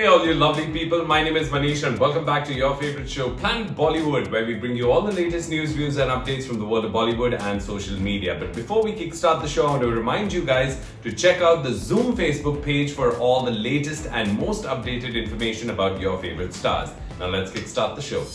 Hey all you lovely people, my name is Manish and welcome back to your favorite show Planet Bollywood, where we bring you all the latest news, views and updates from the world of Bollywood and social media. But before we kickstart the show, I want to remind you guys to check out the Zoom Facebook page for all the latest and most updated information about your favorite stars. Now let's kickstart the show.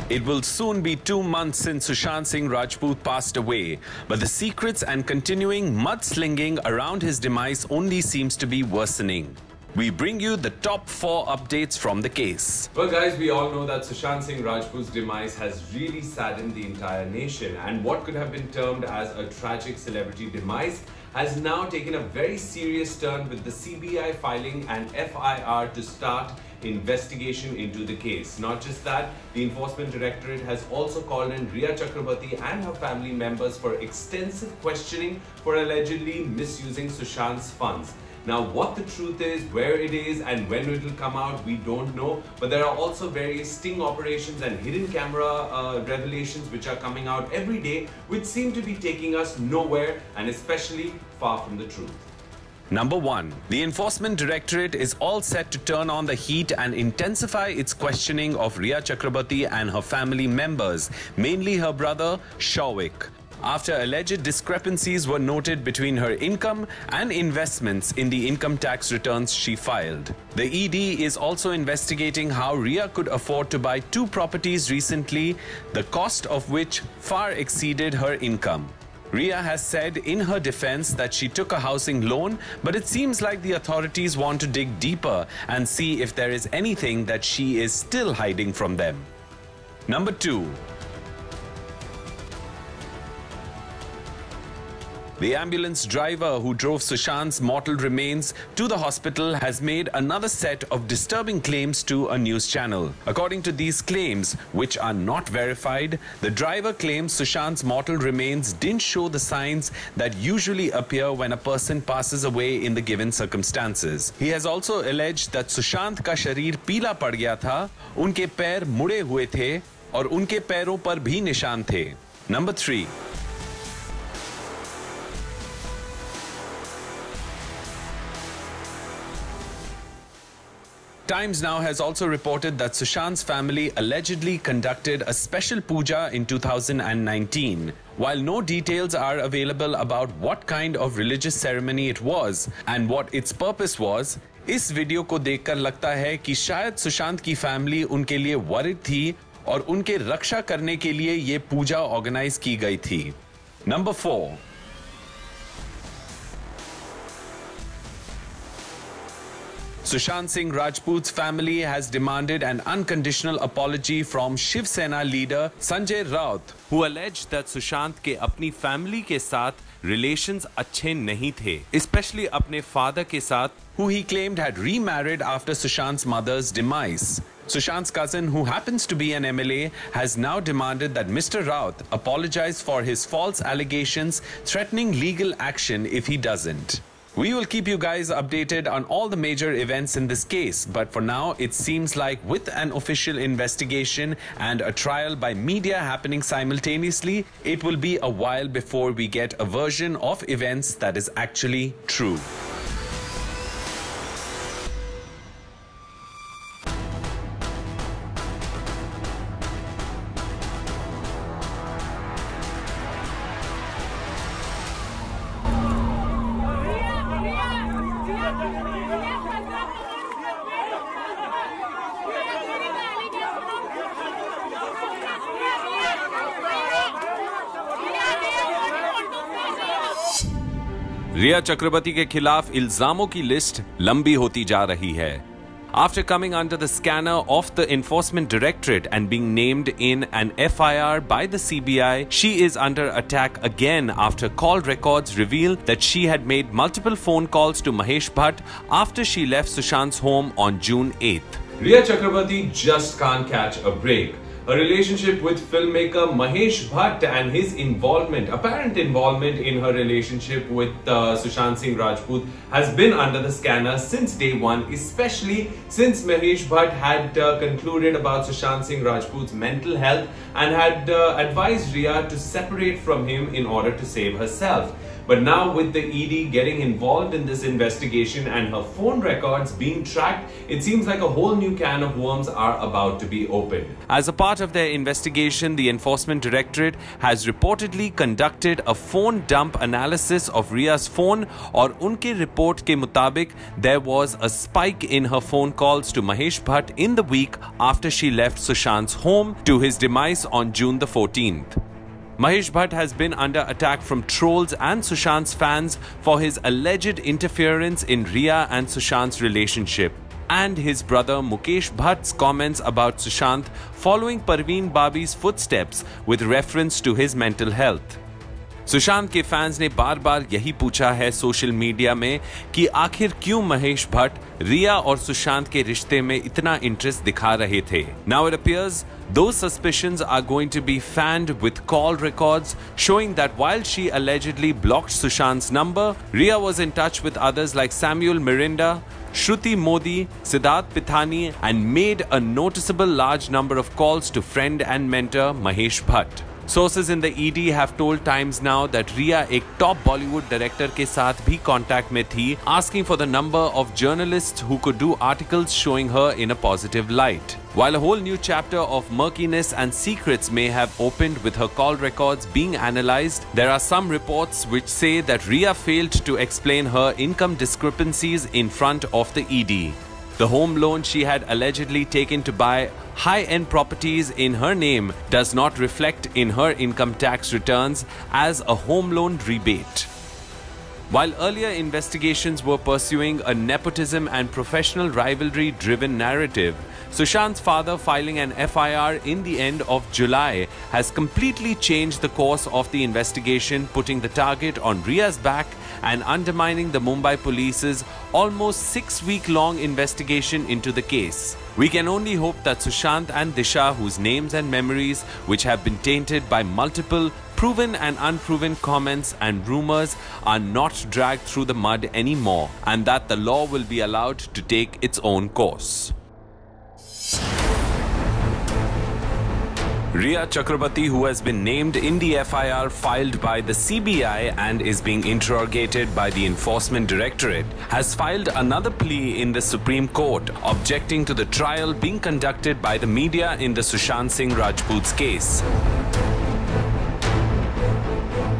It will soon be 2 months since Sushant Singh Rajput passed away, but the secrets and continuing mudslinging around his demise only seems to be worsening. We bring you the top 4 updates from the case. Well guys, we all know that Sushant Singh Rajput's demise has really saddened the entire nation, and what could have been termed as a tragic celebrity demise has now taken a very serious turn, with the CBI filing an FIR to start investigation into the case. Not just that, the Enforcement Directorate has also called in Rhea Chakrabarti and her family members for extensive questioning for allegedly misusing Sushant's funds. Now, what the truth is, where it is and when it will come out, we don't know. But there are also various sting operations and hidden camera revelations which are coming out every day, which seem to be taking us nowhere and especially far from the truth. Number 1. The Enforcement Directorate is all set to turn on the heat and intensify its questioning of Rhea Chakrabarti and her family members, mainly her brother Shouvik, after alleged discrepancies were noted between her income and investments in the income tax returns she filed. The ED is also investigating how Rhea could afford to buy 2 properties recently, the cost of which far exceeded her income. Rhea has said in her defense that she took a housing loan, but it seems like the authorities want to dig deeper and see if there is anything that she is still hiding from them. Number 2. The ambulance driver who drove Sushant's mortal remains to the hospital has made another set of disturbing claims to a news channel. According to these claims, which are not verified, the driver claims Sushant's mortal remains didn't show the signs that usually appear when a person passes away in the given circumstances. He has also alleged that Sushant का शरीर पीला पड़ गया था, उनके पैर मुड़े हुए थे और उनके पैरों पर भी निशान थे. Number 3. Times Now has also reported that Sushant's family allegedly conducted a special puja in 2019. While no details are available about what kind of religious ceremony it was and what its purpose was, इस video को देखकर लगता है कि शायद सुशांत की family उनके लिए worried थी और उनके रक्षा करने के लिए ये पूजा ऑर्गेनाइज की गई थी. Number 4. Sushant Singh Rajput's family has demanded an unconditional apology from Shiv Sena leader Sanjay Raut, who alleged that Sushant के अपनी family के साथ relations अच्छे नहीं थे, especially अपने father के साथ, who he claimed had remarried after Sushant's mother's demise. Sushant's cousin, who happens to be an MLA, has now demanded that Mr. Raut apologize for his false allegations, threatening legal action if he doesn't. We will keep you guys updated on all the major events in this case, but for now it seems like with an official investigation and a trial by media happening simultaneously, it will be a while before we get a version of events that is actually true. रिया चक्रवर्ती के खिलाफ इल्जामों की list लंबी होती जा रही है. After coming under the scanner of the Enforcement Directorate and being named in an FIR by the CBI, she is under attack again after call records reveal that she had made multiple phone calls to Mahesh Bhatt after she left Sushant's home on June 8th. Rhea Chakrabarti just can't catch a break. Her relationship with filmmaker Mahesh Bhatt and his apparent involvement in her relationship with Sushant Singh Rajput has been under the scanner since day one, especially since Mahesh Bhatt had concluded about Sushant Singh Rajput's mental health and had advised Rhea to separate from him in order to save herself. But now with the ED getting involved in this investigation and her phone records being tracked, it seems like a whole new can of worms are about to be opened. As a part of their investigation, the Enforcement Directorate has reportedly conducted a phone dump analysis of Ria's phone, और उनके report के मुताबिक there was a spike in her phone calls to Mahesh Bhatt in the week after she left Sushant's home to his demise on June the 14th. Mahesh Bhatt has been under attack from trolls and Sushant's fans for his alleged interference in Ria and Sushant's relationship, and his brother Mukesh Bhatt's comments about Sushant following Parveen Babi's footsteps with reference to his mental health. Sushant के fans ने बार बार यही पूछा है social media में कि आखिर क्यों महेश भट्ट रिया और सुशांत के रिश्ते में इतना इंटरेस्ट दिखा रहे थे. Now it appears those suspicions are going to be fanned with call records showing that while she allegedly blocked Sushant's number, Ria was in touch with others like Samuel Mirinda, Shruti Modi, Siddharth Pithani, and made a noticeable large number of calls to friend and mentor Mahesh Bhatt. Sources in the ED have told Times Now that Ria एक top Bollywood director के साथ भी contact में थी, asking for the number of journalists who could do articles showing her in a positive light. While a whole new chapter of murkiness and secrets may have opened with her call records being analyzed, there are some reports which say that Ria failed to explain her income discrepancies in front of the ED. The home loan she had allegedly taken to buy high-end properties in her name does not reflect in her income tax returns as a home loan rebate. While earlier investigations were pursuing a nepotism and professional rivalry-driven narrative, Sushant's father filing an FIR in the end of July has completely changed the course of the investigation, putting the target on Ria's back and undermining the Mumbai police's almost 6-week-long investigation into the case. We can only hope that Sushant and Disha, whose names and memories which have been tainted by multiple proven and unproven comments and rumors, are not dragged through the mud anymore, and that the law will be allowed to take its own course. Ria Chakrabarti, who has been named in the FIR filed by the CBI and is being interrogated by the Enforcement Directorate, has filed another plea in the Supreme Court, objecting to the trial being conducted by the media in the Sushant Singh Rajput's case.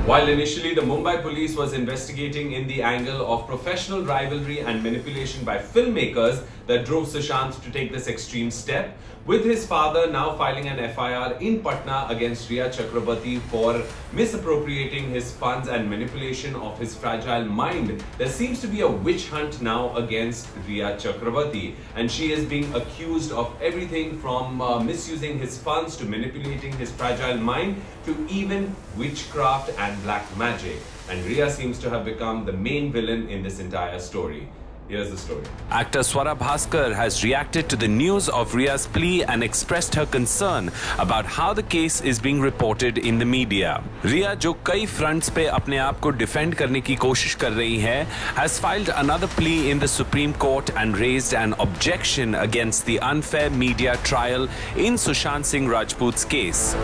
While initially the Mumbai police was investigating in the angle of professional rivalry and manipulation by filmmakers that drove Sushant to take this extreme step, with his father now filing an FIR in Patna against Ria Chakrabarti for misappropriating his funds and manipulation of his fragile mind, there seems to be a witch hunt now against Ria Chakrabarti, and she is being accused of everything from misusing his funds to manipulating his fragile mind to even witchcraft and black magic. And Ria seems to have become the main villain in this entire story. Here's the story. Actor Swara Bhaskar has reacted to the news of Ria's plea and expressed her concern about how the case is being reported in the media. Ria, जो कई fronts पे अपने आप को defend करने की कोशिश कर रही है, has filed another plea in the Supreme Court and raised an objection against the unfair media trial in Sushant Singh Rajput's case.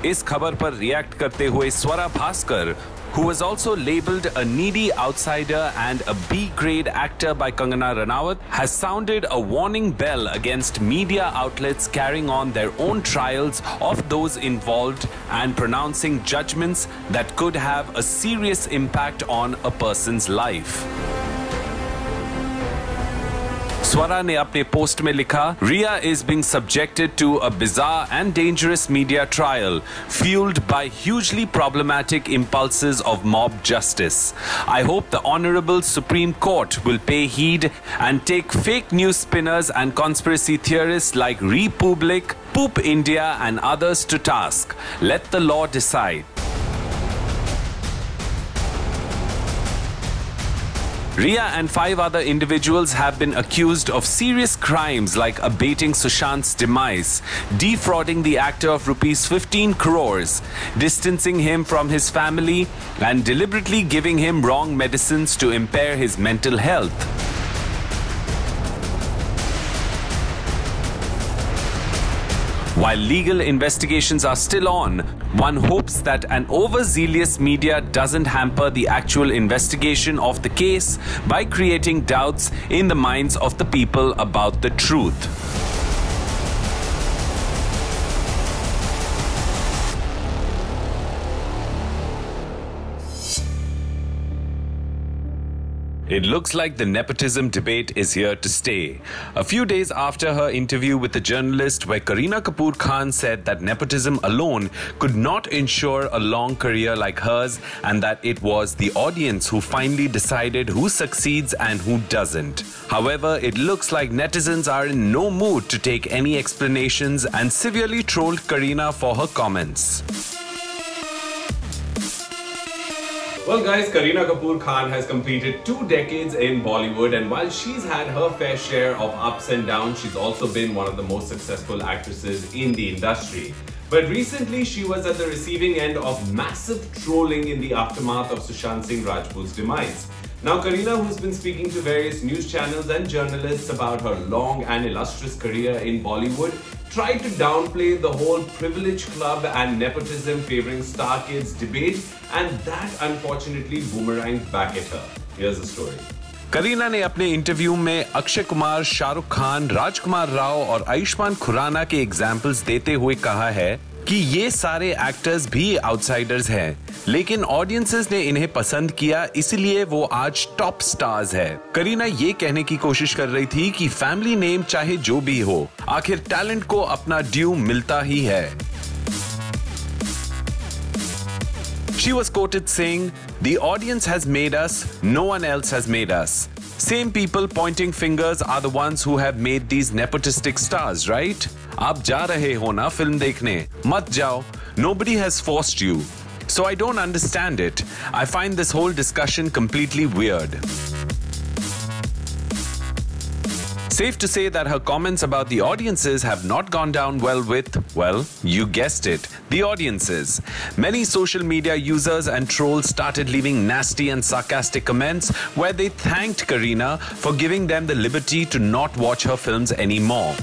इस खबर पर रिएक्ट करते हुए Swara Bhaskar, who was also labelled a needy outsider and a B-grade actor by Kangana Ranaut, has sounded a warning bell against media outlets carrying on their own trials of those involved and pronouncing judgments that could have a serious impact on a person's life. Swara ने अपने post में लिखा, Ria is being subjected to a bizarre and dangerous media trial fueled by hugely problematic impulses of mob justice. I hope the Honorable Supreme Court will pay heed and take fake news spinners and conspiracy theorists like Republic, Poop India and others to task. Let the law decide. Ria and 5 other individuals have been accused of serious crimes like abetting Sushant's demise, defrauding the actor of ₹15 crores, distancing him from his family, and deliberately giving him wrong medicines to impair his mental health. While legal investigations are still on, one hopes that an overzealous media doesn't hamper the actual investigation of the case by creating doubts in the minds of the people about the truth. It looks like the nepotism debate is here to stay. A few days after her interview with the journalist where Kareena Kapoor Khan said that nepotism alone could not ensure a long career like hers and that it was the audience who finally decided who succeeds and who doesn't. However, it looks like netizens are in no mood to take any explanations and severely trolled Kareena for her comments. Well guys, Kareena Kapoor Khan has completed 2 decades in Bollywood, and while she's had her fair share of ups and downs, she's also been one of the most successful actresses in the industry. But recently she was at the receiving end of massive trolling in the aftermath of Sushant Singh Rajput's demise. Now Kareena, who's been speaking to various news channels and journalists about her long and illustrious career in Bollywood, tried to downplay the whole privilege club and nepotism favoring star kids debate, and that unfortunately boomeranged back at her. Here's the story. Kareena ने अपने interview में अक्षय कुमार, शाहरुख खान, राजकुमार राव और आयुष्मान खुराना के examples देते हुए कहा है कि ये सारे एक्टर्स भी आउटसाइडर्स हैं, लेकिन ऑडियंसेस ने इन्हें पसंद किया, इसलिए वो आज टॉप स्टार्स है। करीना ये कहने की कोशिश कर रही थी कि फैमिली नेम चाहे जो भी हो, आखिर टैलेंट को अपना ड्यू मिलता ही है। She was quoted saying, "The audience has made us, no one else has made us." Same people pointing fingers are the ones who have made these nepotistic stars, right? आप जा रहे हो ना film देखने, मत जाओ. Nobody has forced you. So I don't understand it. I find this whole discussion completely weird. Safe to say that her comments about the audiences have not gone down well with, well, you guessed it, the audiences. Many social media users and trolls started leaving nasty and sarcastic comments where they thanked Kareena for giving them the liberty to not watch her films anymore.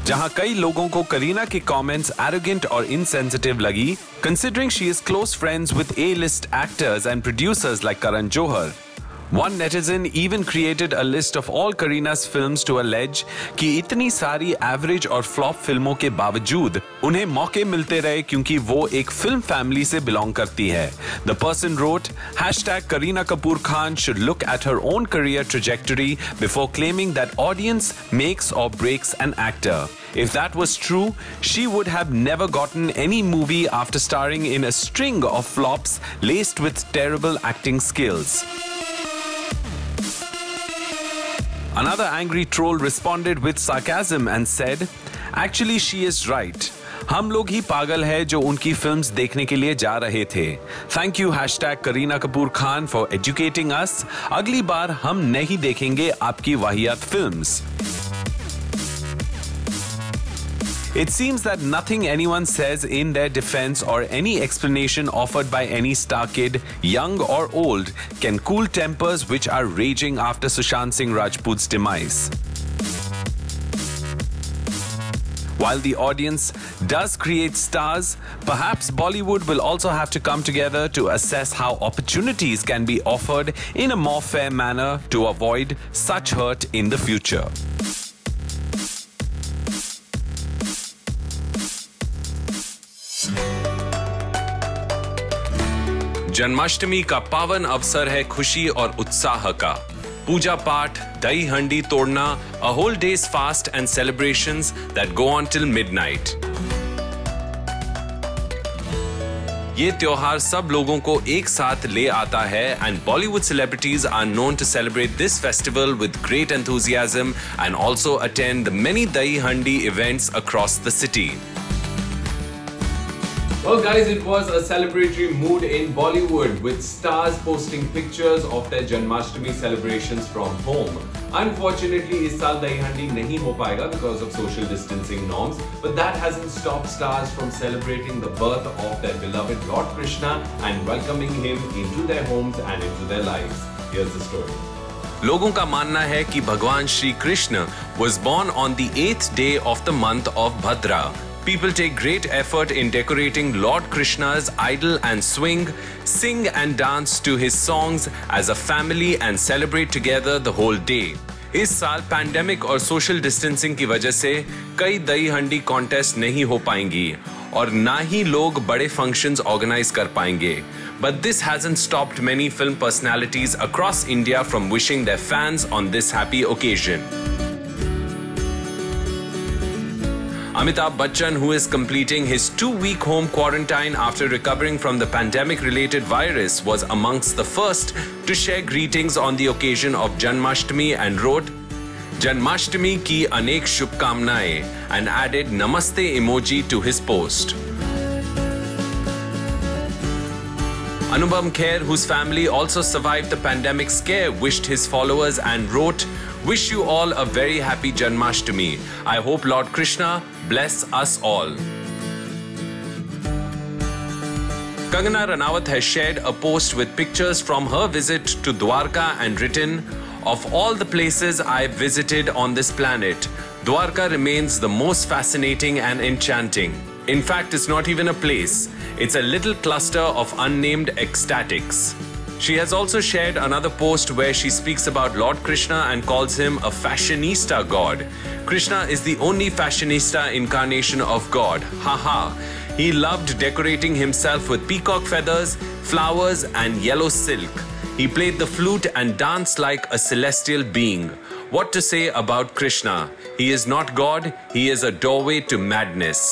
जहां कई लोगों को करीना के comments arrogant और insensitive लगी, considering she is close friends with A-list actors and producers like Karan Johar. One netizen even created a list of all Kareena's films to allege कि इतनी सारी एवरेज और फ्लॉप फिल्मों के बावजूद उन्हें मौके मिलते रहे क्योंकि वो एक फिल्म फैमिली से बिलोंग करती है. The person wrote, #Kareena Kapoor Khan should look at her own career trajectory before claiming that audience makes or breaks an actor. If that was true, she would have never gotten any movie after starring in a string of flops laced with terrible acting skills. Another angry troll responded with sarcasm and said, "Actually, she is right. हम लोग ही पागल हैं जो उनकी films देखने के लिए जा रहे थे. Thank you #Kareena Kapoor Khan for educating us. अगली बार हम नहीं देखेंगे आपकी वाहियात films." It seems that nothing anyone says in their defense or any explanation offered by any star kid, young or old, can cool tempers which are raging after Sushant Singh Rajput's demise. While the audience does create stars, perhaps Bollywood will also have to come together to assess how opportunities can be offered in a more fair manner to avoid such hurt in the future. Janmashtami का पावन अवसर है खुशी और उत्साह का. पूजा पाठ, दही हंडी तोड़ना, a whole day's fast and celebrations that go on till midnight. ये त्योहार सब लोगों को एक साथ ले आता है, and Bollywood celebrities are known to celebrate this festival with great enthusiasm and also attend the many dahi handi events across the city. Well guys, it was a celebratory mood in Bollywood with stars posting pictures of their Janmashtami celebrations from home. Unfortunately, इस साल दही हंडी नहीं हो पाएगा because of social distancing norms, but that hasn't stopped stars from celebrating the birth of their beloved Lord Krishna and welcoming him into their homes and into their lives. Here's the story. लोगों का मानना है कि भगवान Shri Krishna was born on the 8th day of the month of Bhadra. People take great effort in decorating Lord Krishna's idol and swing, sing and dance to his songs as a family and celebrate together the whole day. इस साल pandemic और social distancing की वजह से कई दही हंडी contest नहीं हो पाएंगी और ना ही लोग बड़े फंक्शंस ऑर्गेनाइज कर पाएंगे. But this hasn't stopped many film personalities across India from wishing their fans on this happy occasion. Amitabh Bachchan, who is completing his 2-week home quarantine after recovering from the pandemic-related virus, was amongst the first to share greetings on the occasion of Janmashtami and wrote, "Janmashtami ki anek shubhkamnaएं" and added Namaste emoji to his post. Anupam Kher, whose family also survived the pandemic scare, wished his followers and wrote, "Wish you all a very happy Janmashtami. I hope Lord Krishna bless us all." Kangana Ranaut has shared a post with pictures from her visit to Dwarka and written, "Of all the places I've visited on this planet, Dwarka remains the most fascinating and enchanting. In fact, it's not even a place. It's a little cluster of unnamed ecstatics." She has also shared another post where she speaks about Lord Krishna and calls him a fashionista god. Krishna is the only fashionista incarnation of God. Haha. He loved decorating himself with peacock feathers, flowers and yellow silk. He played the flute and danced like a celestial being. What to say about Krishna? He is not God, he is a doorway to madness.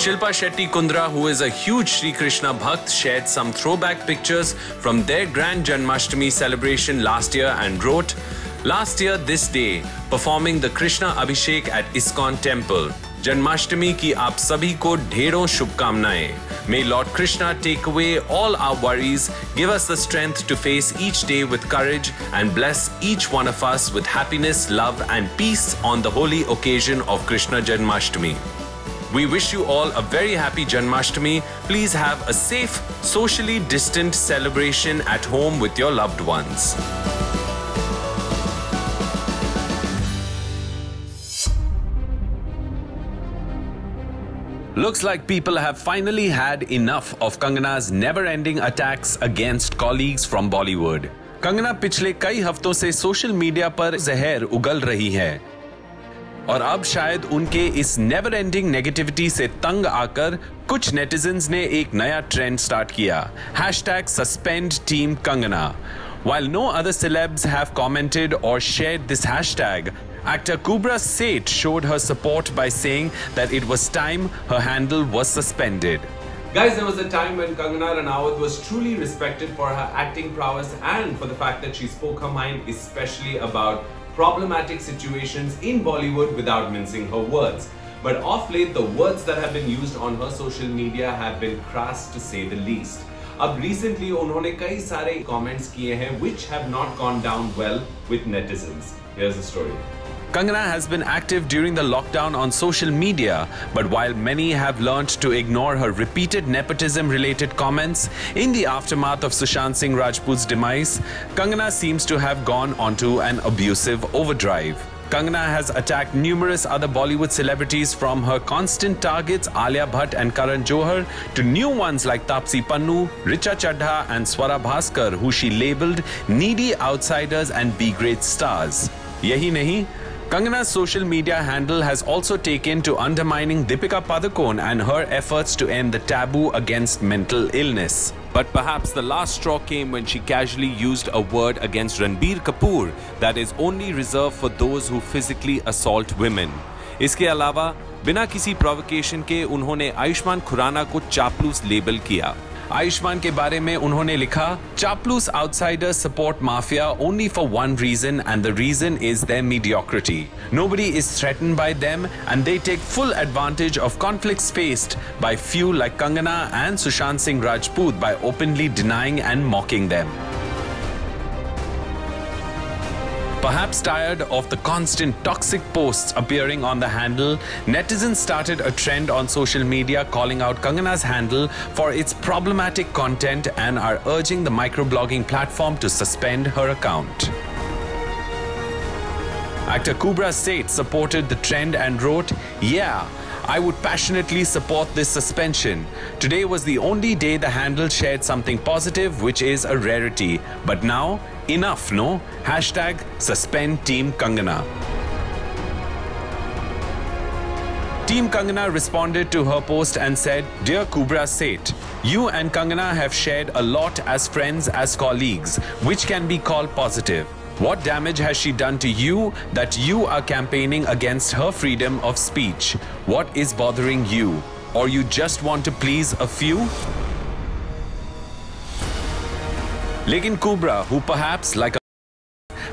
Shilpa Shetty Kundra, who is a huge Sri Krishna Bhakt, shared some throwback pictures from their grand Janmashtami celebration last year and wrote, "Last year this day, performing the Krishna Abhishek at ISKCON Temple. Janmashtami की आप सभी को ढेरों शुभकामनाएं. May Lord Krishna take away all our worries, give us the strength to face each day with courage and bless each one of us with happiness, love and peace on the holy occasion of Krishna Janmashtami. We wish you all a very happy Janmashtami. Please have a safe, socially distant celebration at home with your loved ones." Looks like people have finally had enough of Kangana's never-ending attacks against colleagues from Bollywood. Kangana पिछले कई हफ्तों से social media पर जहर उगल रही है और अब शायद उनके इस नेवर एंडिंग नेगेटिविटी से तंग आकर कुछ नेटिजन्स ने एक नया ट्रेंड स्टार्ट किया, #SuspendTeamKangana. While no other celebs have commented or shared this hashtag, actor Kubra Seth showed her support by saying that it was time her handle was suspended. Guys, there was a time when Kangana Ranaut was truly respected for her acting prowess and for the fact that she spoke her mind, especially about problematic situations in Bollywood without mincing her words. But of late, the words that have been used on her social media have been crass to say the least. अब recently उन्होंने कई सारे comments किए हैं which have not gone down well with netizens. Here's the story. Kangana has been active during the lockdown on social media, but while many have learnt to ignore her repeated nepotism-related comments in the aftermath of Sushant Singh Rajput's demise, Kangana seems to have gone onto an abusive overdrive. Kangana has attacked numerous other Bollywood celebrities, from her constant targets Alia Bhatt and Karan Johar to new ones like Taapsee Pannu, Richa Chadha and Swara Bhaskar, who she labelled needy outsiders and B-grade stars. Yahi nahi, Kangana's social media handle has also taken to undermining Deepika Padukone and her efforts to end the taboo against mental illness. But perhaps the last straw came when she casually used a word against Ranbir Kapoor that is only reserved for those who physically assault women. इसके अलावा बिना किसी provocation के उन्होंने आयुष्मान खुराना को चापलूस label किया. आयुष्मान के बारे में उन्होंने लिखा, "Chaplus outsiders support mafia only for one reason, and the reason is their mediocrity. Nobody is threatened by them, and they take full advantage of conflicts faced by few like Kangana and Sushant Singh Rajput by openly denying and mocking them." Perhaps tired of the constant toxic posts appearing on the handle, netizens started a trend on social media calling out Kangana's handle for its problematic content and are urging the microblogging platform to suspend her account. Actor Kubra Seth supported the trend and wrote, "Yeah, I would passionately support this suspension. Today was the only day the handle shared something positive, which is a rarity. But now, enough, no? Hashtag suspend Team Kangana." Team Kangana responded to her post and said, "Dear Kubra Seth, you and Kangana have shared a lot as friends, as colleagues, which can be called positive. What damage has she done to you that you are campaigning against her freedom of speech? What is bothering you? Or you just want to please a few?" Lekin Kubra, who perhaps like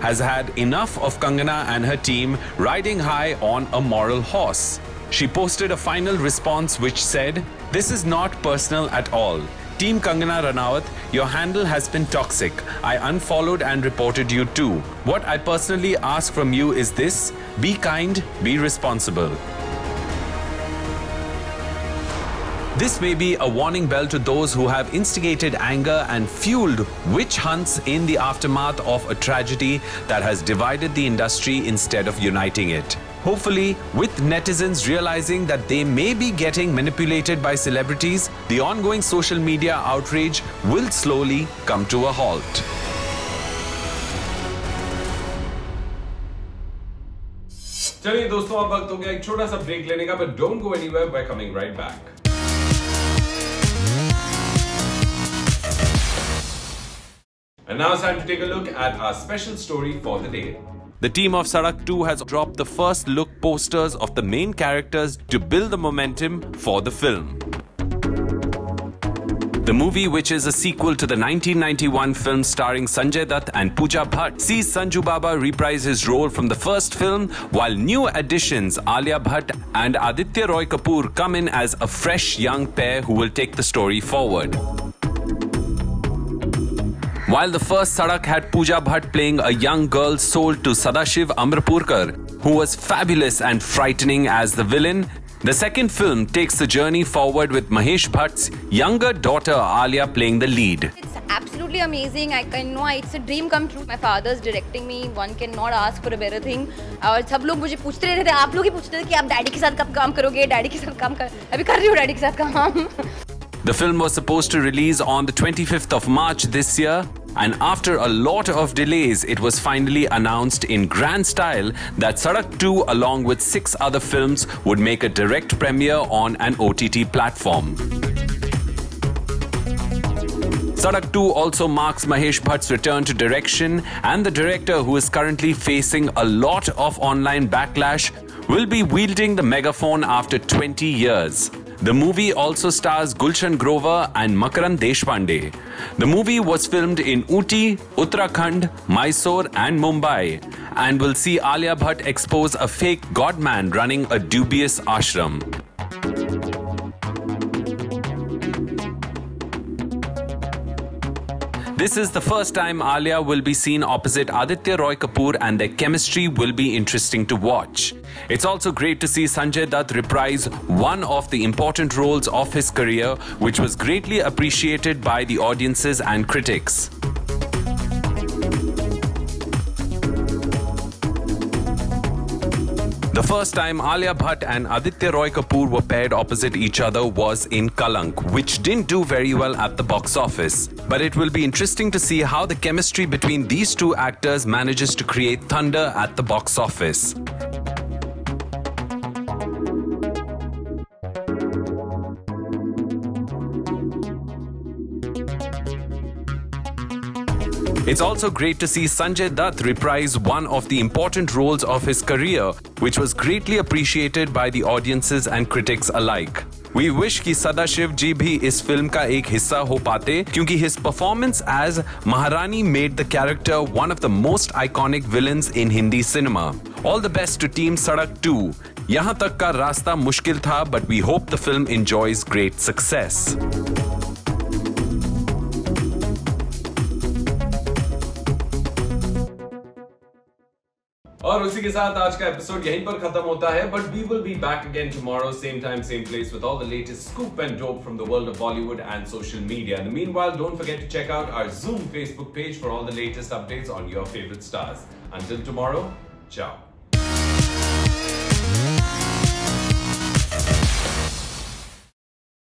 has had enough of Kangana and her team riding high on a moral horse. She posted a final response which said, "This is not personal at all. Team Kangana Ranaut, your handle has been toxic. I unfollowed and reported you too. What I personally ask from you is this: be kind, be responsible." This may be a warning bell to those who have instigated anger and fueled witch hunts in the aftermath of a tragedy that has divided the industry instead of uniting it. Hopefully, with netizens realizing that they may be getting manipulated by celebrities, the ongoing social media outrage will slowly come to a halt. चलिए दोस्तों, अब वक्त हो गया एक छोटा सा break लेने का, but don't go anywhere, we're coming right back. And now it's time to take a look at our special story for the day. The team of Sadak 2 has dropped the first look posters of the main characters to build the momentum for the film. The movie, which is a sequel to the 1991 film starring Sanjay Dutt and Pooja Bhatt, sees Sanju Baba reprise his role from the first film, while new additions Alia Bhatt and Aditya Roy Kapoor come in as a fresh young pair who will take the story forward. While the first Sadak had Pooja Bhatt playing a young girl sold to Sadashiv Amrapurkar, who was fabulous and frightening as the villain, the second film takes the journey forward with Mahesh Bhatt's younger daughter Alia playing the lead. It's absolutely amazing. I know it's a dream come true. My father's directing me. One cannot ask for a better thing. और सब लोग मुझे पूछते रहते थे, आप लोग ही पूछते थे कि आप डैडी के साथ कब काम करोगे, डैडी के साथ काम कर, अभी कर रही हूँ डैडी के साथ काम. The film was supposed to release on the 25th of March this year, and after a lot of delays, it was finally announced in grand style that Sadak 2 along with 6 other films would make a direct premiere on an OTT platform. Sadak 2 also marks Mahesh Bhatt's return to direction, and the director, who is currently facing a lot of online backlash, will be wielding the megaphone after 20 years. The movie also stars Gulshan Grover and Makarand Deshpande. The movie was filmed in Ooty, Uttarakhand, Mysore and Mumbai, and will see Alia Bhatt expose a fake godman running a dubious ashram. This is the first time Alia will be seen opposite Aditya Roy Kapoor, and their chemistry will be interesting to watch. It's also great to see Sanjay Dutt reprise one of the important roles of his career, which was greatly appreciated by the audiences and critics. The first time Alia Bhatt and Aditya Roy Kapoor were paired opposite each other was in Kalank, which didn't do very well at the box office. But it will be interesting to see how the chemistry between these two actors manages to create thunder at the box office. It's also great to see Sanjay Dutt reprise one of the important roles of his career, which was greatly appreciated by the audiences and critics alike. We wish कि सदाशिव जी भी इस film का एक हिस्सा हो पाते, क्योंकि his performance as Maharani made the character one of the most iconic villains in Hindi cinema. All the best to Team Sadak 2. यहाँ तक का रास्ता मुश्किल था, but we hope the film enjoys great success. और उसी के साथ आज का एपिसोड यहीं पर खत्म होता है, but we will be back again tomorrow, same time, same place with all the latest scoop and dope from the world of Bollywood and social media. In the meanwhile, don't forget to check out our Zoom Facebook page for all the latest updates on your favorite stars. Until tomorrow, ciao.